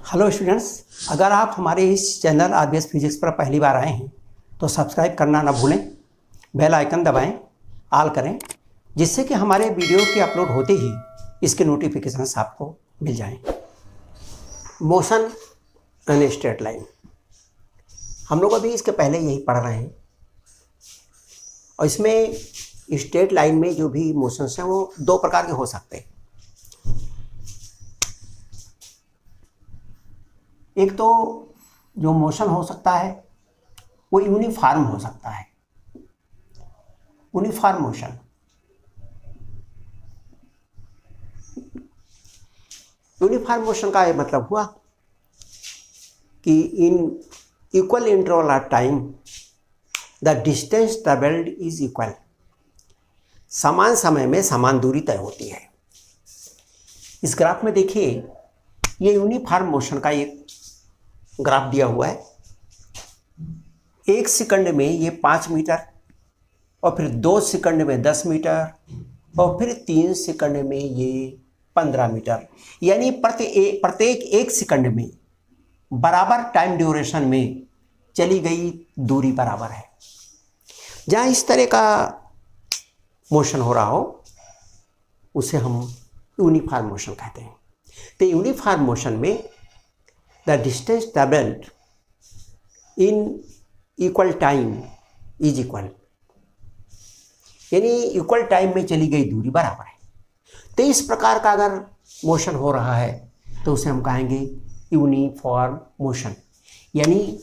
Hello students, अगर आप हमारे इस चैनल आरबीएस फिजिक्स पर पहली बार आए हैं तो सब्सक्राइब करना ना भूलें, बेल आइकन दबाएं, ऑल करें, जिससे कि हमारे वीडियो के अपलोड होते ही इसके नोटिफिकेशंस आपको मिल जाएं। मोशन एंड स्ट्रेट लाइन, हम लोग अभी इसके पहले यही पढ़ रहे हैं और इसमें स्ट्रेट लाइन में जो भी मोशंस हैं वो दो प्रकार के हो सकते हैं। एक तो जो मोशन हो सकता है वो यूनिफॉर्म हो सकता है। यूनिफॉर्म मोशन, यूनिफॉर्म मोशन का ये मतलब हुआ कि in equal interval of time the distance travelled is equal. समान समय में समान दूरी तय होती है। इस ग्राफ में देखिए, ये यूनिफॉर्म मोशन का एक ग्राफ दिया हुआ है। 1 सेकंड में ये 5 मीटर और फिर 2 सेकंड में 10 मीटर और फिर 3 सेकंड में ये 15 मीटर, यानी प्रत्येक 1 सेकंड में बराबर टाइम ड्यूरेशन में चली गई दूरी बराबर है। जहाँ इस तरह का मोशन हो रहा हो उसे हम यूनिफॉर्म मोशन कहते हैं। तो यूनिफॉर्म मोशन में the distance traveled in equal time is equal, यानी इक्वल टाइम में चली गई दूरी बराबर है। तो इस प्रकार का अगर मोशन हो रहा है तो उसे हम कहेंगे यूनिफॉर्म मोशन, यानी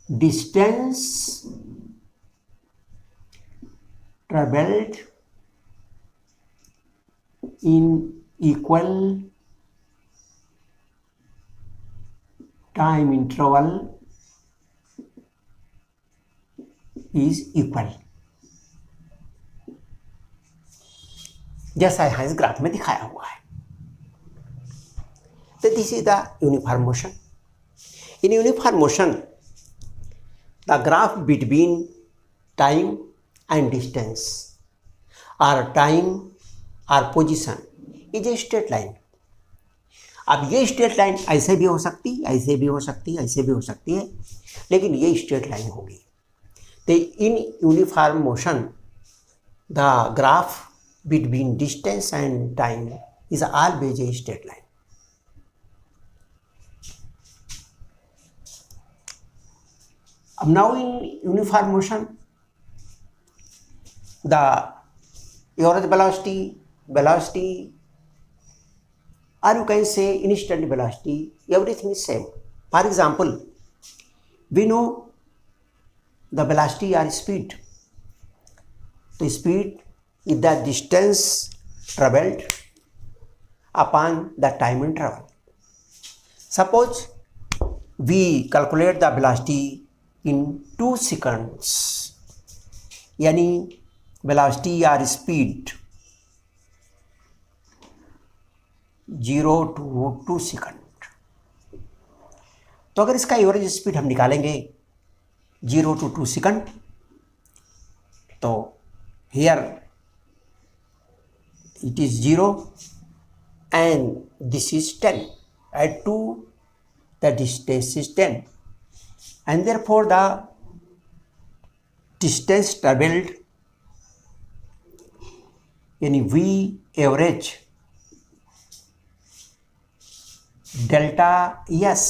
distance travelled in equal time interval is equal, जैसा यहाँ इस ग्राफ में दिखाया हुआ है। तो this is the uniform motion. In uniform motion the graph between time and distance और टाइम और position is a straight line. अब ये स्ट्रेट लाइन ऐसे भी हो सकती, ऐसे भी हो सकती, ऐसे भी हो सकती है, लेकिन ये स्ट्रेट लाइन होगी। तो in uniform motion the graph between distance and time is always a straight line. अब now in uniform motion the average velocity or you can say instant velocity, everything is same. For example, we know the velocity or speed. The speed is the distance traveled upon the time interval. Suppose we calculate the velocity in 2 seconds, यानी velocity or speed 0 to 2 second. तो अगर इसका average speed हम निकालेंगे 0 to 2 second, तो here it is 0 and this is 10, at two the distance is 10 and therefore the distance travelled यानी V average delta S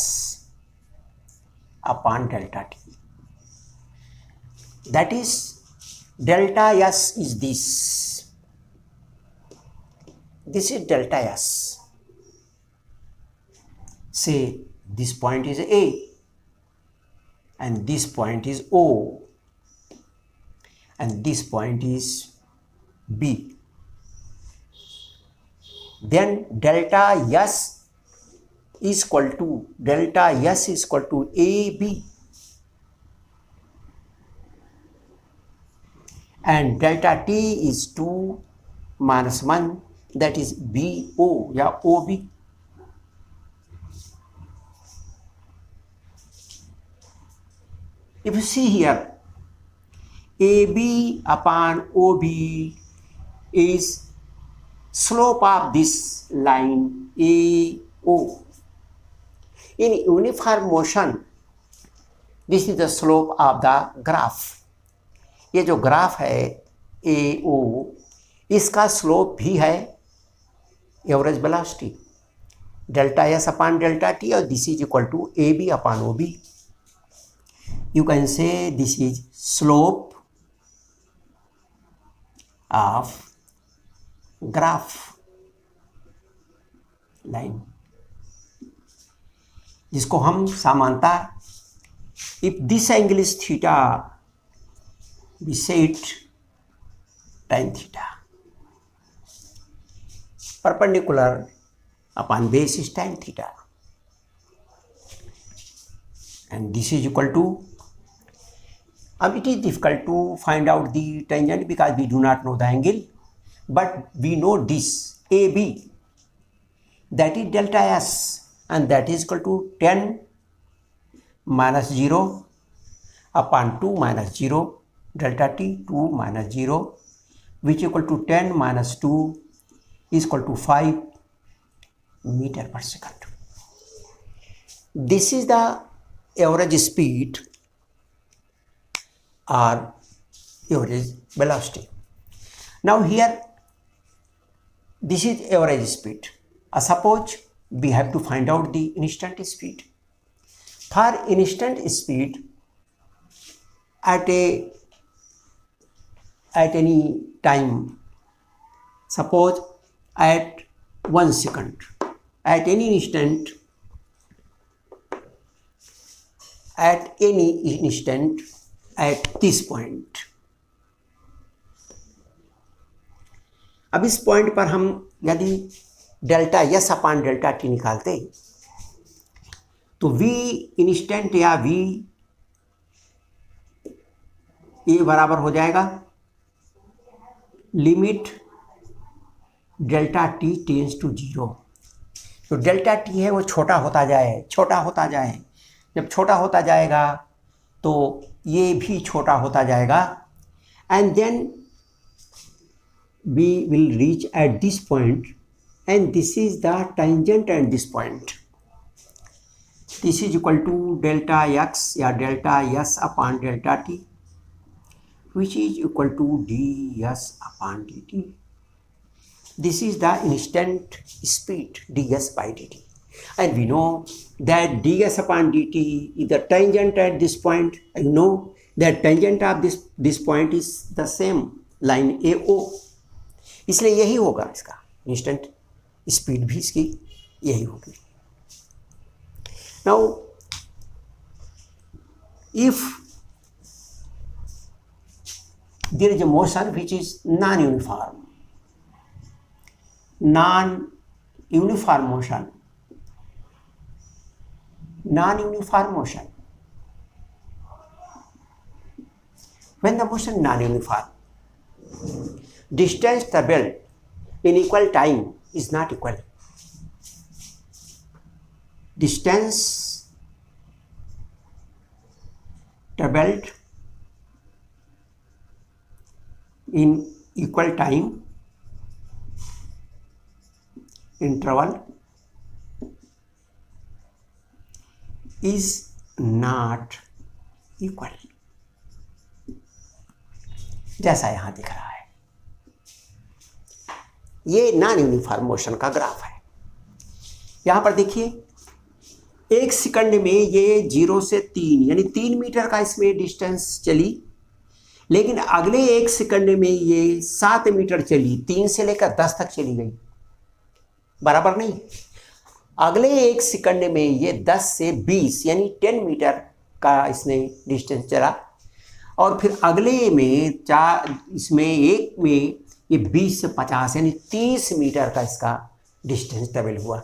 upon delta T. That is, delta S is this. This is delta S. Say this point is A and this point is O and this point is B. Then delta S is equal to delta S is equal to AB and delta T is 2 minus 1, that is BO या OB. If you see here, AB upon OB is slope of this line AO. In uniform motion, this is the slope of the graph. ये जो graph है AO, इसका slope भी है average velocity delta S upon delta T, और this is equal to AB upon OB. You can say this is slope of graph line, जिसको हम सामान्यतः if this angle is theta, we say it tan theta. Perpendicular upon base is tan theta, and this is equal to. It is difficult to find out the tangent because we do not know the angle, but we know this AB, that is delta S, and that is equal to 10 minus 0 upon 2 minus 0 delta T, 2 minus 0, which is equal to 10 minus 2 is equal to 5 meter per second. This is the average speed or average velocity. Now here this is average speed. Suppose we have to find out the instant speed. For instant speed at any time, suppose at 1 second, at any instant, at this point. अब इस point पर हम यदि delta S अपान delta T निकालते तो v instant या v ये बराबर हो जाएगा limit delta t tends to 0. तो डेल्टा टी है वो छोटा होता जाए. जब छोटा होता जाएगा तो ये भी छोटा होता जाएगा, and then we will reach at this point, and this is the tangent at this point. This is equal to delta x या delta s upon delta t, which is equal to ds upon dt. This is the instant speed ds by dt, and we know that ds upon dt is the tangent at this point. You know that tangent of this point is the same line AO. इसलिए यही होगा इसका instant speed भी इसकी यही होगी. Now if there is a motion which is non uniform motion, when the motion non-uniform, distance traveled in equal time is not equal. Distance traveled in equal time interval is not equal. जैसा यहां दिख रहा है, ये non uniform motion का graph है. यहां पर देखिए 1 सेकंड में ये 0 से 3 यानी 3 मीटर का इसमें डिस्टेंस चली, लेकिन अगले 1 सेकंड में ये 7 मीटर चली, 3 से लेकर 10 तक चली गई. बराबर नहीं. अगले 1 सेकंड में ये 10 से 20 यानी 10 मीटर का इसने डिस्टेंस चला, और फिर अगले में इसमें एक में ये 20 से 50 यानी 30 मीटर का इसका डिस्टेंस ट्रेवल हुआ.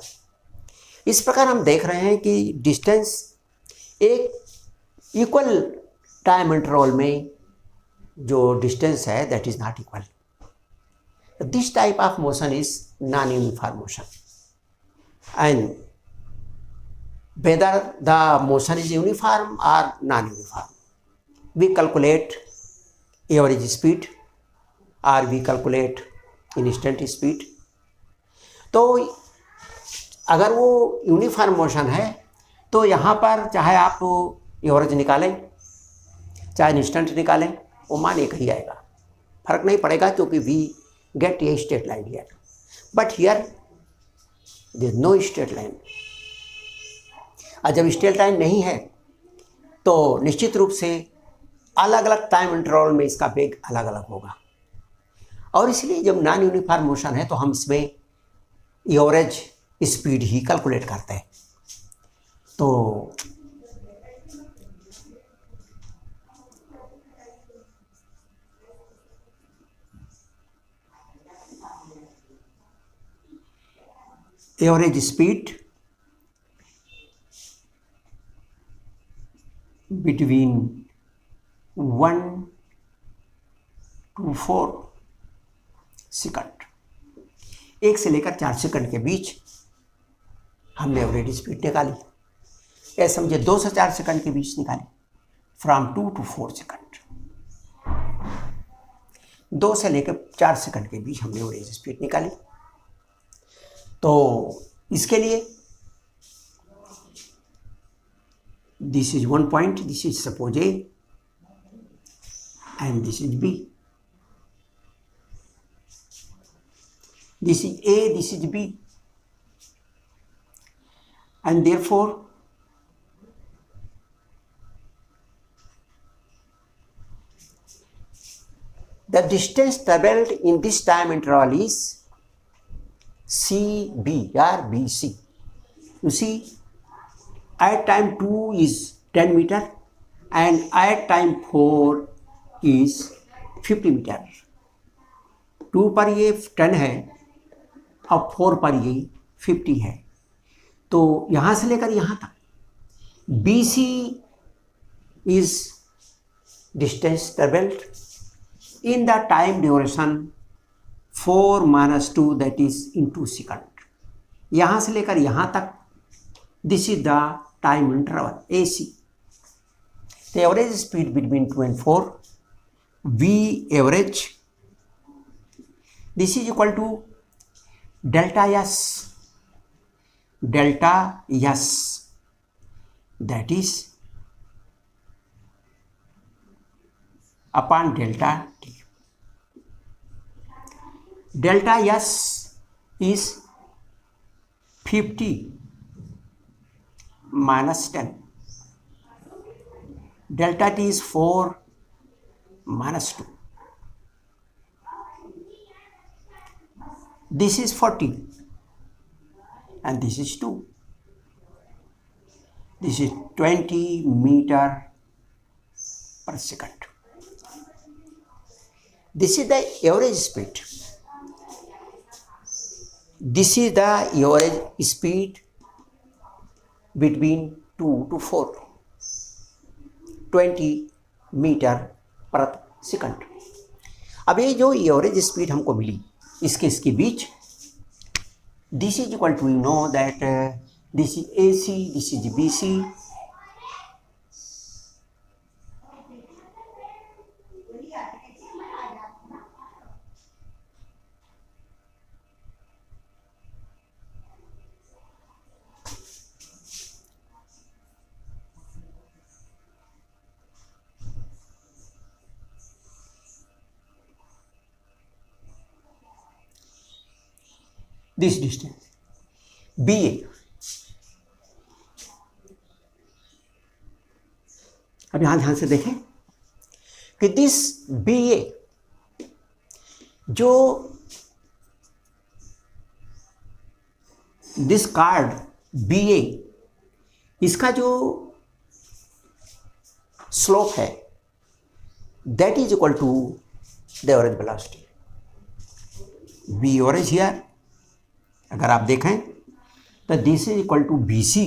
इस प्रकार हम देख रहे हैं कि डिस्टेंस एक इक्वल टाइम इंटरवल में जो डिस्टेंस है that is not equal. This type of motion is non uniform motion, and whether the motion is uniform or non-uniform, we calculate average speed or we calculate instant speed. तो अगर वो uniform motion है तो यहाँ पर चाहे आप average निकालें चाहे इंस्टेंट निकालें, वो मान एक ही आएगा, फर्क नहीं पड़ेगा, क्योंकि we get a straight line here, but here there is no straight line. और जब स्ट्रेट लाइन नहीं है तो निश्चित रूप से अलग अलग टाइम इंटरवल में इसका वेग अलग अलग होगा, और इसलिए जब नॉन यूनिफॉर्म मोशन है तो हम इसमें एवरेज स्पीड ही कैलकुलेट करते हैं। तो average speed between 1 to 4 second, 1 से लेकर 4 सेकंड के बीच हमने एवरेज स्पीड निकाली। या समझे 2 से 4 सेकंड के बीच निकाली, फ्रॉम 2 to 4 सेकंड, 2 से लेकर 4 सेकंड के बीच हमने एवरेज स्पीड निकाली। तो इसके लिए this is 1 point, this is suppose A and this is B, this is A, this is B, and therefore the distance traveled in this time interval is CB or BC. You see, at time 2 is 10 meter and at time 4 is 50 meter. 2 पर ये 10 है और 4 पर ये 50 है। तो यहाँ से लेकर यहाँ तक BC is distance traveled in the time duration 4 minus 2, that is in 2 seconds. यहाँ से लेकर यहाँ तक this is the time interval AC. The average speed between 2 and 4, V average, this is equal to delta S, that is upon delta T. Delta S is 50 minus 10. Delta T is 4 minus 2. This is 40 and this is 2. This is 20 meter per second. This is the average speed. This is the average speed between 2 to 4. 20 meter per second. अब ये जो average speed हमको मिली इसके बीच, this is equal to, you know that this is AC, this is BC, this distance BA. अब यहां ध्यान से देखें कि दिस BA जो दिस कार्ड BA, इसका जो स्लोप है that is equal to the average velocity B average here. अगर आप देखें तो this is equal to BC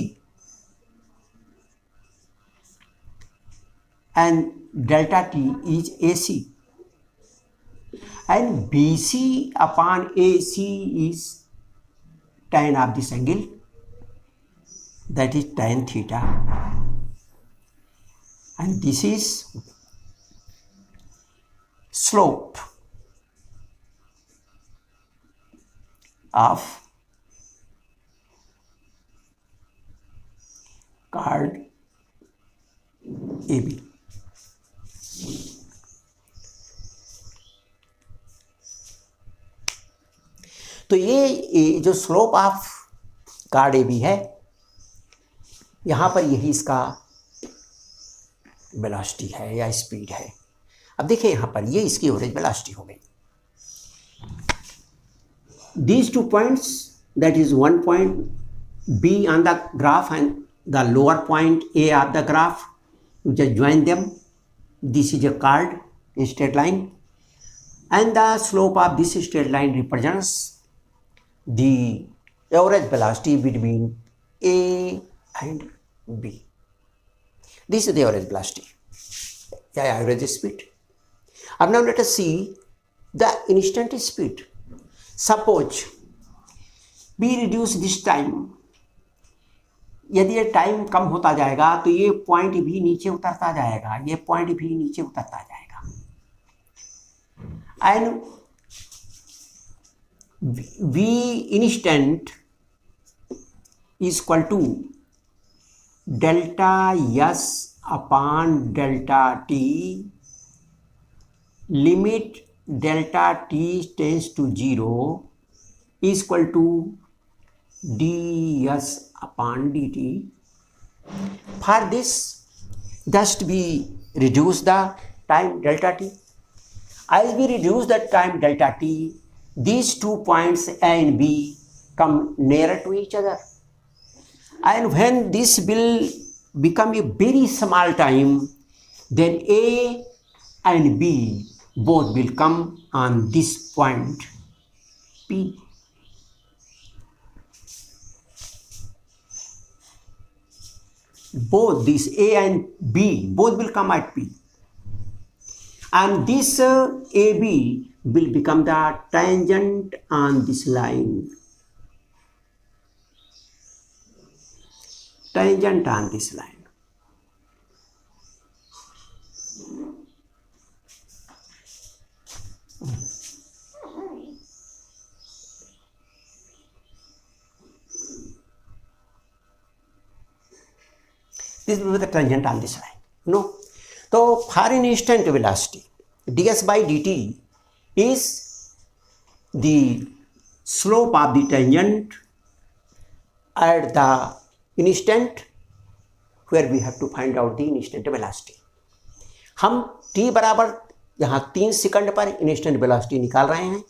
and delta T is AC, and BC upon AC is tan of this angle, that is tan theta, and this is slope of called AB. तो ये जो slope of card AB है, यहाँ पर यही इसका velocity है या स्पीड है। अब देखिए यहाँ पर ये इसकी एवरेज वेलोसिटी हो गई। These 2 points, that is one point B on the graph and the lower point A of the graph, you just join them. This is a called a straight line, and the slope of this straight line represents the average velocity between A and B. This is the average velocity, the average speed. Now let us see the instant speed. Suppose we reduce this time. यदि ये time कम होता जाएगा तो ये point भी नीचे उतरता जाएगा, ये पॉइंट भी नीचे उतरता जाएगा, and v instant is equal to delta s upon delta t, limit delta t tends to 0 is equal to ds upon dt. For this, just we reduce the time delta t. As we reduce the time delta t, these 2 points A and B come nearer to each other, and when this will become a very small time, then A and B both will come on this point P. Both this A and B both will come at P, and this AB will become the tangent on this line. Tangent on this line. This will be the tangent on this line. No. So for an instant velocity, ds by dt is the slope of the tangent at the instant where we have to find out the instant velocity. हम t बराबर यहाँ 3 second पर instant velocity निकाल रहे हैं,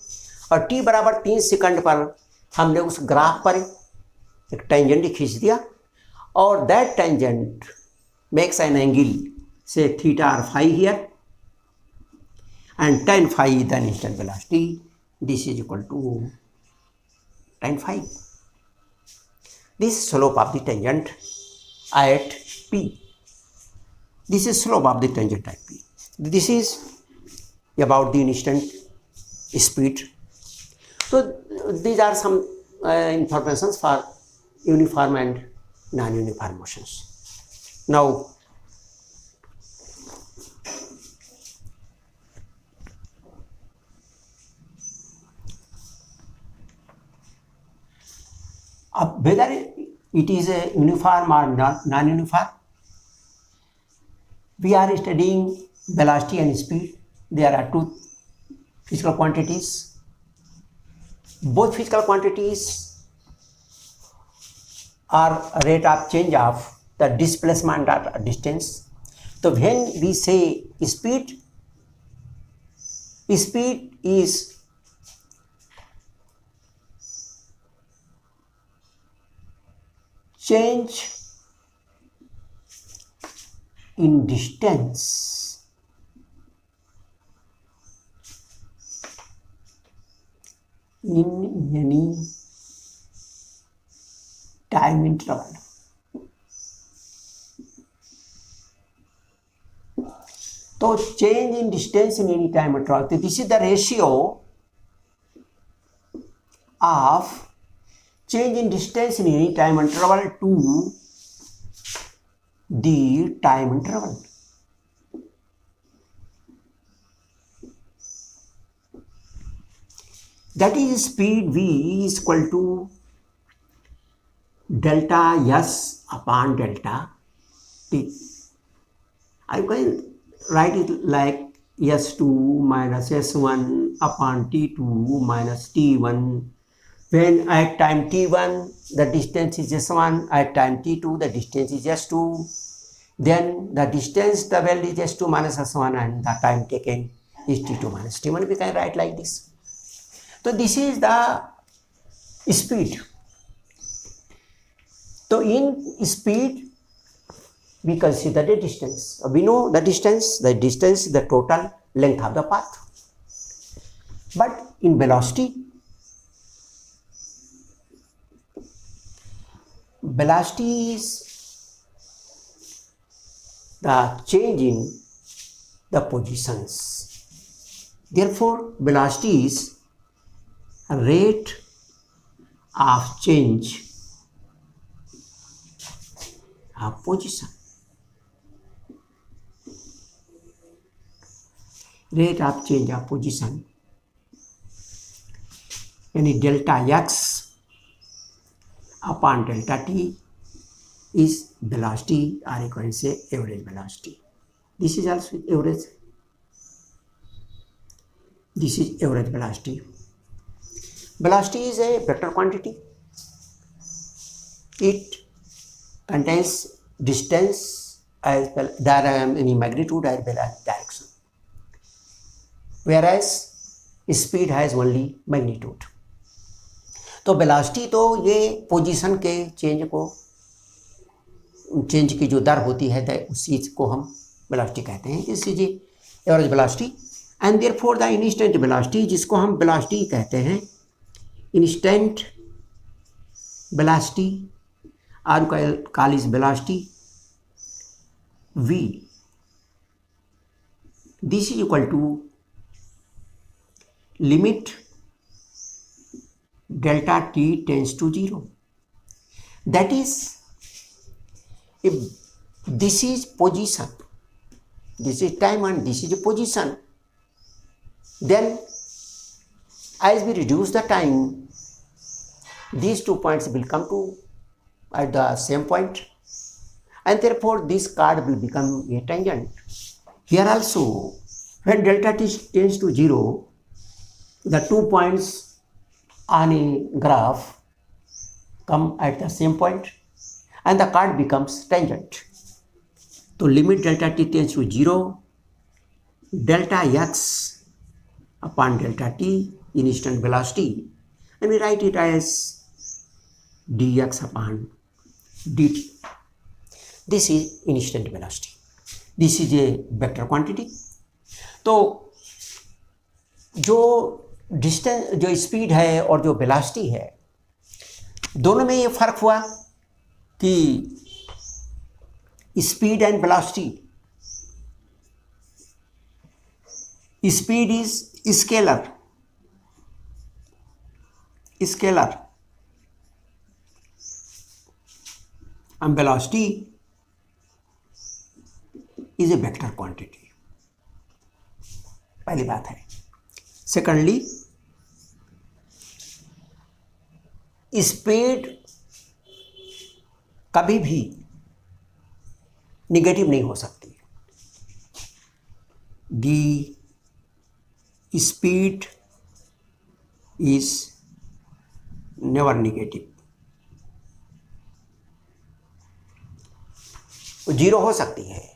और t बराबर 3 second पर हमने उस ग्राफ पर एक टेंजेंट खींच दिया, और that tangent makes an angle से थीटा और phi here, and tan phi is the instant velocity. This is equal to tan phi. This is slope of the tangent at P. This is slope of the tangent at P. This is about the instant speed. So these are some informations for uniform and non-uniform motions. Now whether it is a uniform or non-uniform, we are studying velocity and speed. There are two physical quantities. Both physical quantities are rate of change of the displacement or distance. So when we say speed is change in distance in any time interval. So change in distance in any time interval. So this is the ratio of change in distance in any time interval to the time interval. That is speed v is equal to delta s upon delta t. I can write it like s2 minus s1 upon t2 minus t1. When at time t1 the distance is s1, at time t2 the distance is s2, then the distance traveled is s2 minus s1 and the time taken is t2 minus t1. We can write like this. So this is the speed. So in speed we consider the distance. We know the distance is the total length of the path. But in velocity is the change in the positions. Therefore, velocity is a rate of change of position. Rate of change of position, any delta x upon delta t is velocity, or you can say average velocity. This is also average. This is average velocity. Velocity is a vector quantity. It contains distance as well any magnitude as well as direction, whereas speed has only magnitude. तो velocity तो ये position के change की जो दर होती है उस चीज को हम वेलोसिटी कहते हैं. This is average velocity. And therefore the instant velocity, जिसको हम वेलोसिटी कहते हैं, इंस्टेंट वेलोसिटी और call is velocity v, this is equal to limit delta t tends to 0. That is, if this is position, this is time and this is position, then as we reduce the time, these 2 points will come to at the same point, and therefore this chord will become a tangent. Here also, when delta t tends to 0, the 2 points on a graph come at the same point and the chord becomes tangent. So limit delta t tends to 0, delta x upon delta t, instant velocity, and we write it as dx upon dt. This is instant velocity. This is a vector quantity. तो जो distance, जो speed है और जो velocity है, दोनों में ये फर्क हुआ कि speed and velocity, speed is scalar and velocity is a vector quantity. पहली बात है. सेकेंडली, स्पीड कभी भी निगेटिव नहीं हो सकती. The speed is never negative. Zero हो सकती है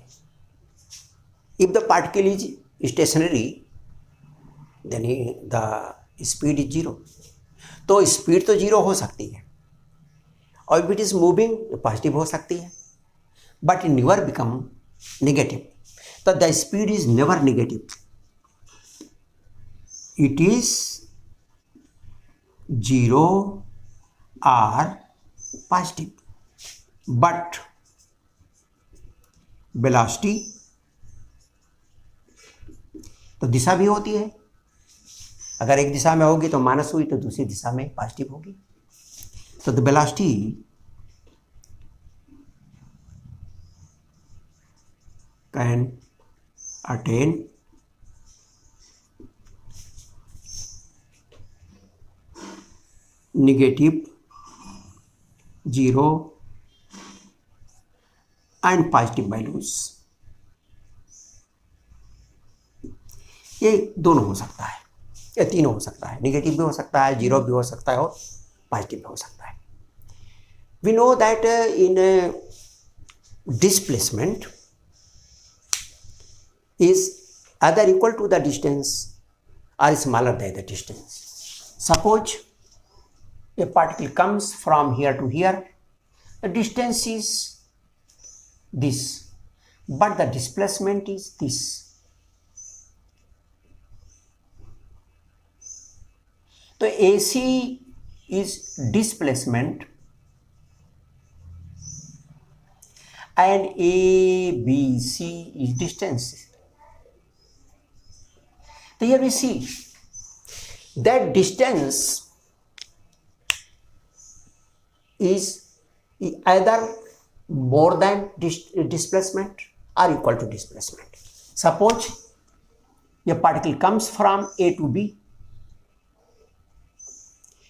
if the particle is stationary, then the speed is zero. तो स्पीड तो जीरो हो सकती है, और if it is moving positive हो सकती है, बट नेवर बिकम नेगेटिव. तो the speed is never negative, it is zero or positive. But velocity तो दिशा भी होती है. अगर एक दिशा में होगी तो माइनस हुई, तो दूसरी दिशा में पॉजिटिव होगी. तो the velocity can attain negative, zero and positive values, ये दोनों हो सकता है, या तीनों हो सकता है, नेगेटिव भी हो सकता है, जीरो भी हो सकता है और पॉजिटिव भी हो सकता है. We know that in displacement is either equal to the distance or smaller than the distance. Suppose a particle comes from here to here, the distance is this, but the displacement is this. So AC is displacement and ABC is distance. So here we see that distance is either more than displacement or equal to displacement. Suppose a particle comes from A to B.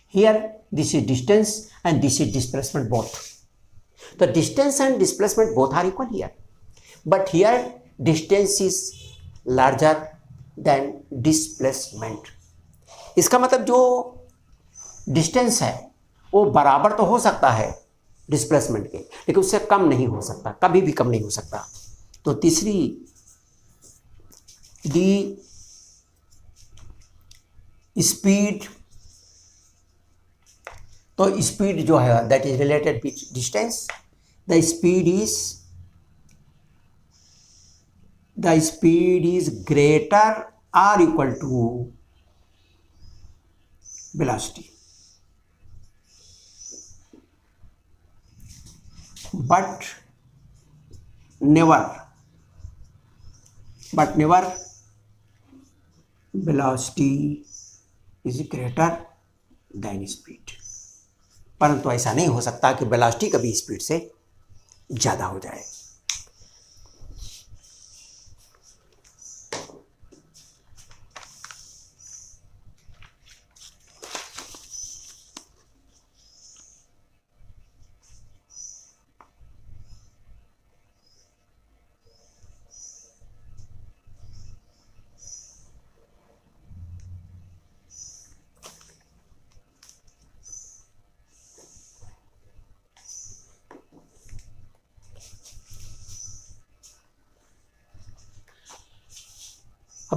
Here this is distance and this is displacement both. The distance and displacement both are equal here, but here distance is larger than displacement. इसका मतलब जो distance है वो बराबर तो हो सकता है डिस्प्लेसमेंट के, लेकिन उससे कम नहीं हो सकता, कभी भी कम नहीं हो सकता. तो तीसरी दी स्पीड, तो स्पीड जो है that is related with distance. The speed is greater or equal to velocity, but never velocity is greater than speed. परंतु ऐसा नहीं हो सकता कि वेलोसिटी कभी स्पीड से ज़्यादा हो जाए.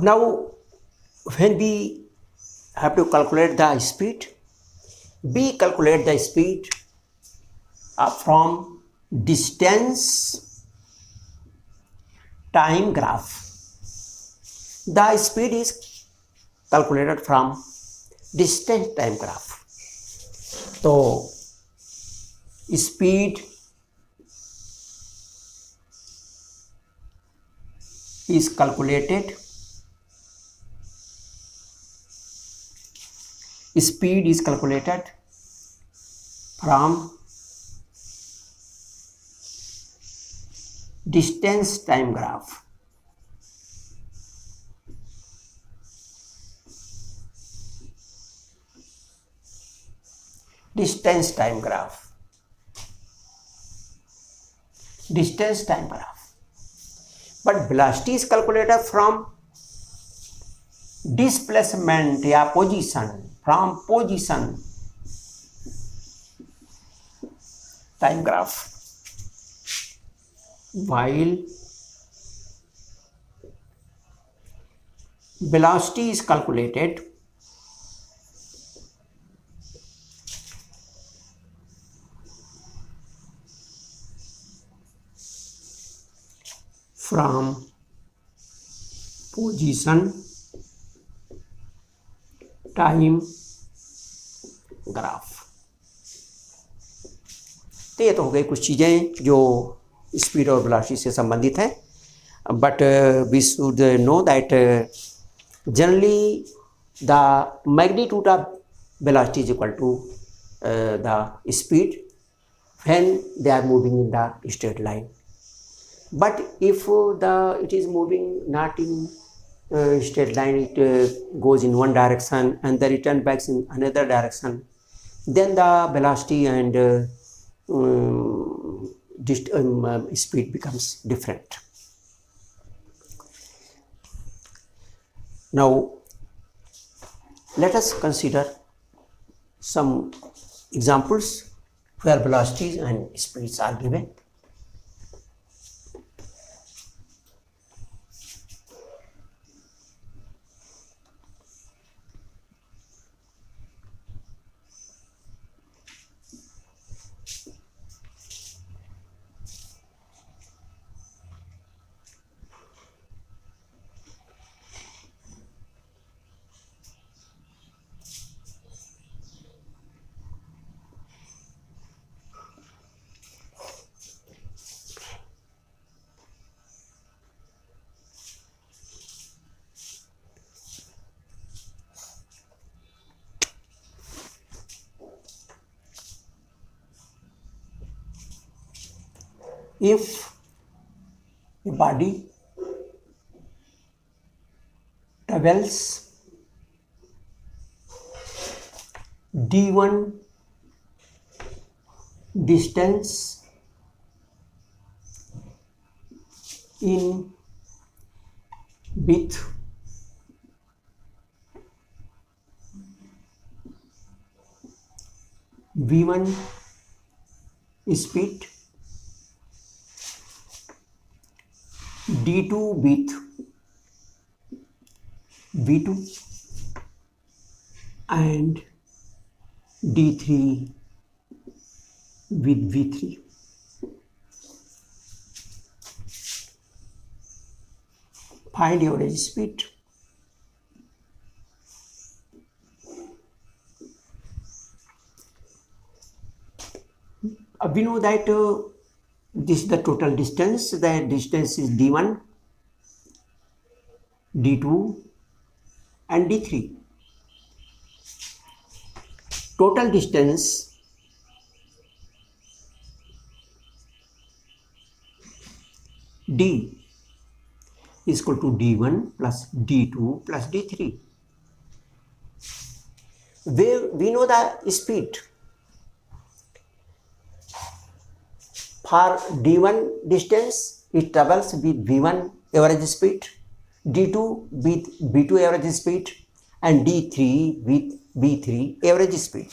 Now when we have to calculate the speed, we calculate the speed from distance time graph. The speed is calculated from distance time graph. So speed is calculated from distance time graph. Distance time graph. But velocity is calculated from displacement या position, from position time graph, while velocity is calculated from position time graph. तो ये तो हो गई कुछ चीज़ें जो speed और वेलोसिटी से संबंधित हैं. But we should know that generally the magnitude of velocity is equal to the speed when they are moving in the straight line. But if it is moving not in straight line, it goes in one direction and then return back in another direction, then the velocity and speed becomes different. Now let us consider some examples where velocities and speeds are given. If a body travels d1 distance in with v1 speed, d2 with v2 and d3 with v3. Find average speed. We know that this is the total distance. The distance is d1, d2 and d3. Total distance d is equal to d1 plus d2 plus d3. We know the speed. For d1 distance, it travels with v1 average speed, d2 with v2 average speed, and d3 with v3 average speed.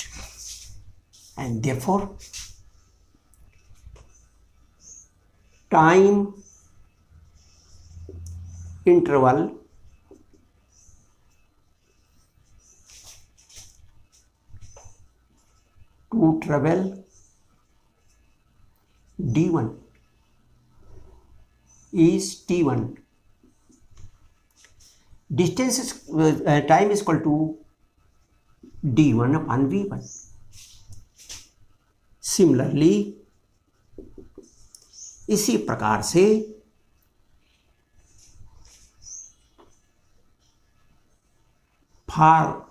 And therefore, time interval to travel d1 is t1. Distance is time is equal to d1 upon v1. Similarly, इसी प्रकार से for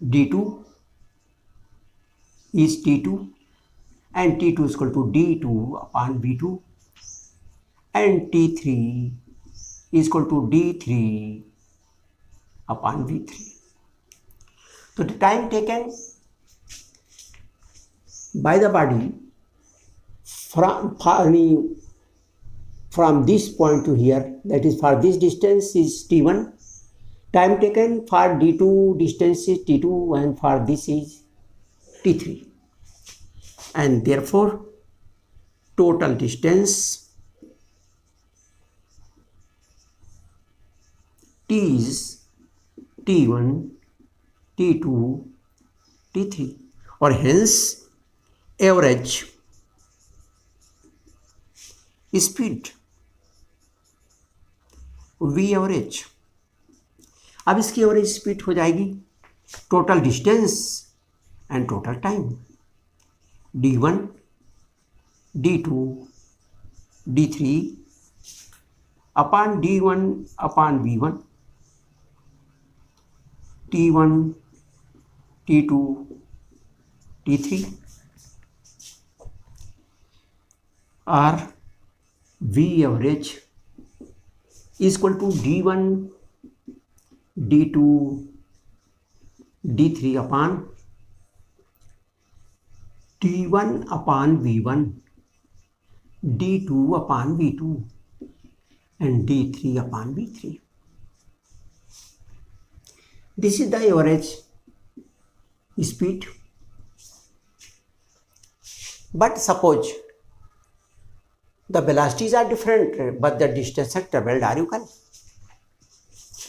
d2 is t2 and t2 is equal to d2 upon v2 and t3 is equal to d3 upon v3. So the time taken by the body from this point to here, that is for this distance is t1. Time taken for d2 distance is t2 and for this is t3. And therefore, total distance t is t1, t2, t3, or hence average speed v average. अब इसकी average speed हो जाएगी total distance and total time, d1, d2, d3 upon d1 upon v1, t1, t2, t3 or v average is equal to d1, d2, d3 upon t1 upon v1, d2 upon v2 and d3 upon v3. This is the average speed. But suppose the velocities are different, but the distance traveled are equal.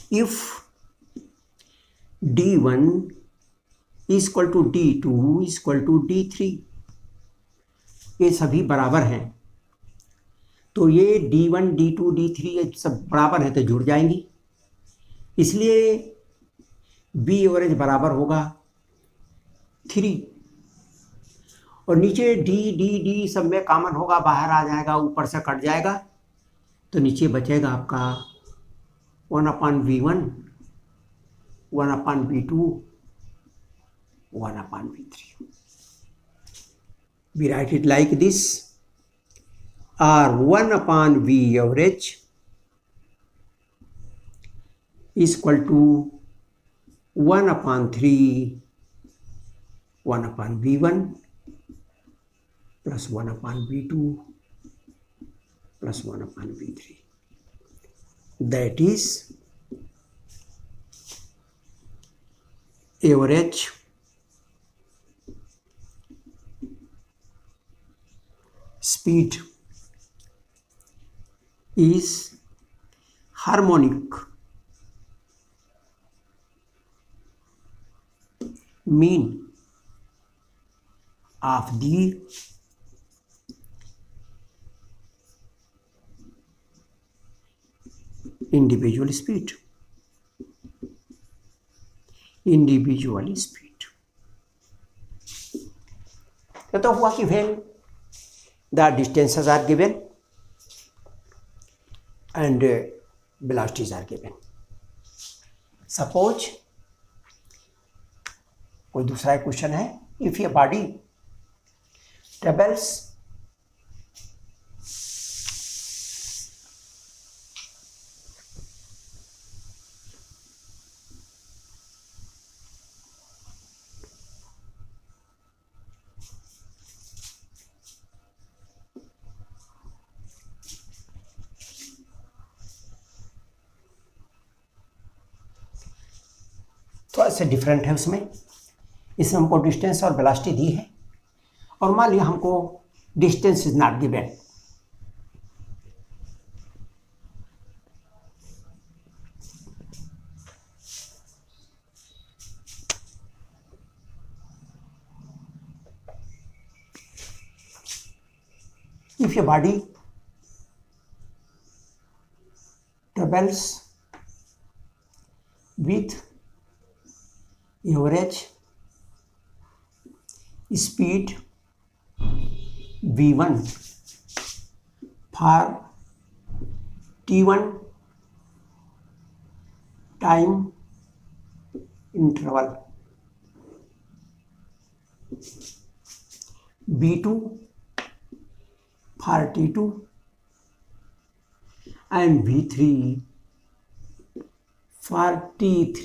If d1 is equal to d2 is equal to d3, ये सभी बराबर हैं, तो ये d1 d2 d3 ये सब बराबर हैं तो जुड़ जाएंगी, इसलिए बी एवरेज बराबर होगा 3 और नीचे डी डी डी सब में कॉमन होगा, बाहर आ जाएगा, ऊपर से कट जाएगा, तो नीचे बचेगा आपका 1/v1 1/v2 1/v3. We write it like this, or 1/v average is equal to 1/3 1/v1 plus 1/v2 plus 1/v3. That is average speed is harmonic mean of the individual speed. तो हुआ कि when the distances are given and velocities are given. Suppose कोई दूसरा question है, if a body travels थोड़ा सा different है, इसमें हमको डिस्टेंस और वेलोसिटी दी है और मान लिया हमको distance is not given, if a body travels with average speed v1 for t1 time interval, v2 for t2 and v3 for t3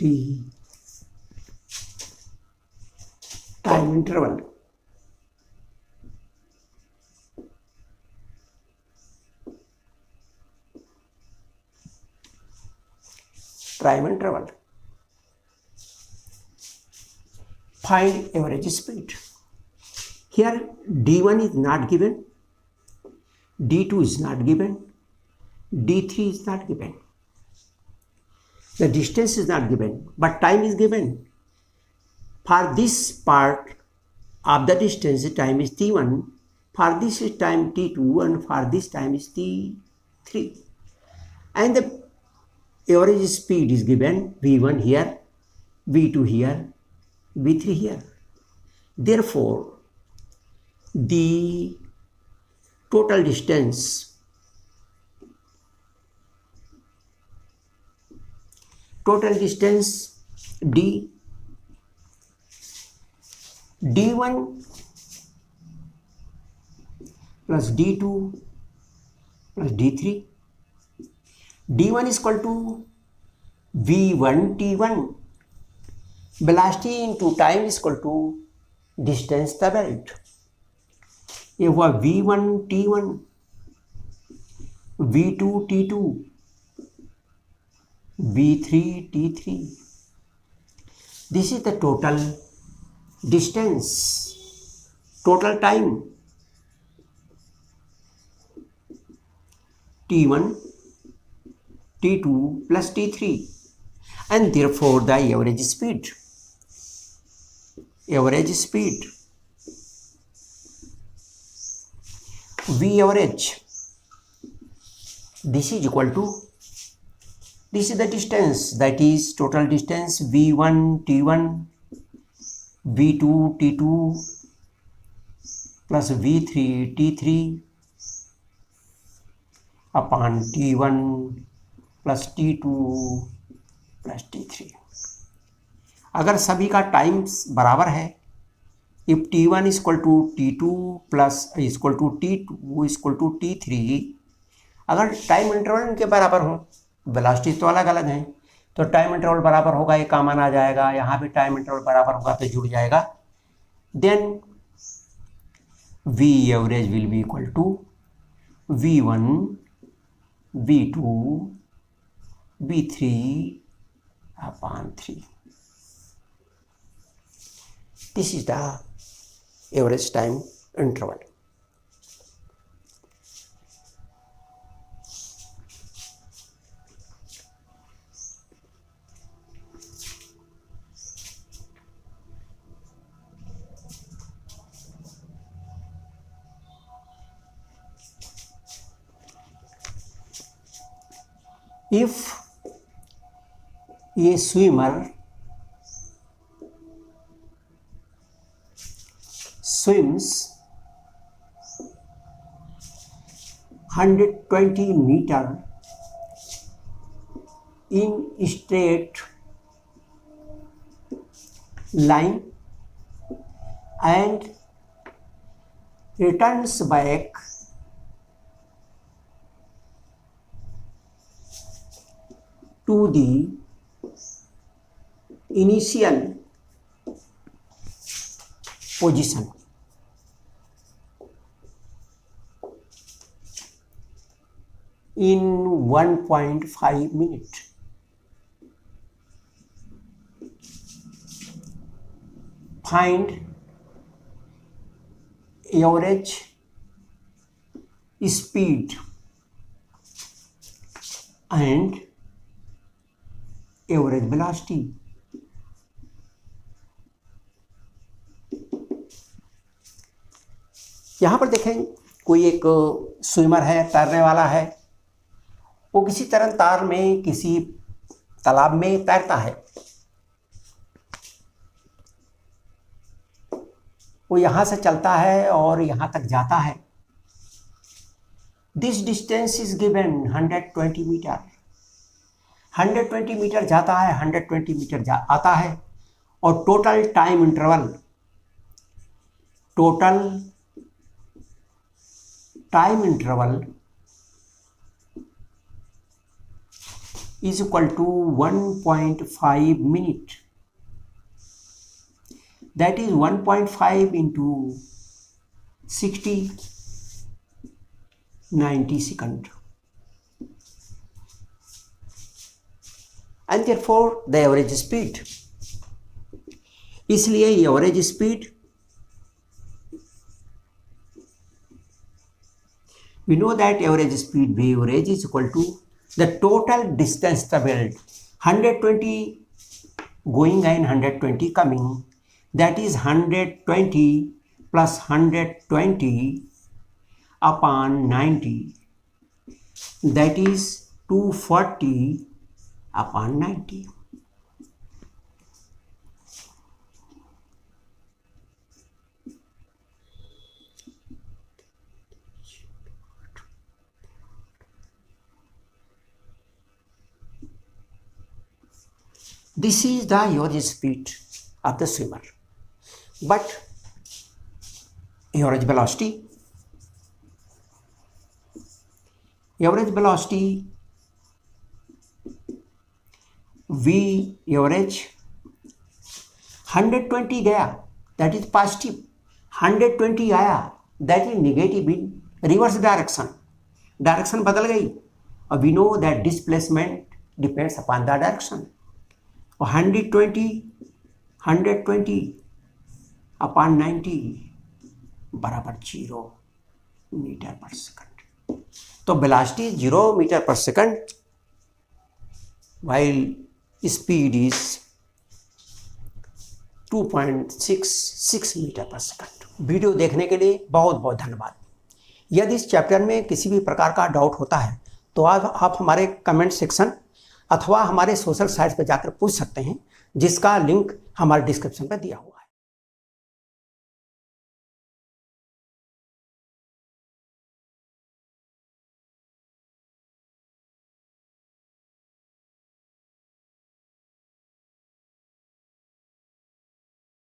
time interval. Time interval. Find average speed. Here d1 is not given, d2 is not given, d3 is not given. The distance is not given, but time is given. For this part of the distance, time is t1, for this is time t2, and for this time is t3. And the average speed is given, v1 here, v2 here, v3 here. Therefore, the total distance d1 plus d2 plus d3, d1 is equal to v1 t1, velocity into time is equal to distance traveled. ये हुआ v1 t1 V2 T2, V3 T3. This is the total distance, total time, T1 T2 plus T3, and therefore the average speed V average, this is equal to, this is the distance, that is total distance V1 T1 V2 T2 plus V3 T3 upon T1 plus T2 plus T3. अगर सभी का times बराबर है, if T1 is equal to T2 plus is equal to T2 is equal to T3, अगर time interval इनके बराबर हो, velocity तो अलग अलग हैं, तो टाइम इंटरवल बराबर होगा, ये कॉमन आ जाएगा, यहाँ भी टाइम इंटरवल बराबर होगा तो जुड़ जाएगा, then V average will be equal to V1 V2 V3 upon 3. This is the average time interval. If a swimmer swims 120 meter in straight line and returns back to the initial position, in 1.5 minutes. Find average speed and average velocity. यहाँ पर देखें, कोई एक swimmer है, तैरने वाला है, वो किसी तरह तार में किसी तालाब में तैरता है, वो यहाँ से चलता है और यहाँ तक जाता है. This distance is given 120 metre. 120 metre जाता है, 120 मीटर आता है, और total time interval is equal to 1.5 minute. That is 1.5 into 60, 90 second. And therefore the average speed, इसलिए average speed, we know that average speed V average is equal to the total distance traveled, 120 going and 120 coming, that is 120 plus 120 upon 90, that is 240 upon 90. This is the average speed of the swimmer. But average velocity V average 120 गया, that is positive, 120 आया, that is negative in reverse direction, direction बदल गई और we know that displacement depends upon the direction. और 120 upon 90 बराबर 0 metre पर second. तो velocity 0 metre पर second while speed is 2.66 metre पर सेकंड। वीडियो देखने के लिए बहुत बहुत धन्यवाद। यदि इस चैप्टर में किसी भी प्रकार का डाउट होता है तो आप हमारे कमेंट सेक्शन अथवा हमारे सोशल साइट्स पर जाकर पूछ सकते हैं, जिसका लिंक हमारे डिस्क्रिप्शन पर दिया हुआ है।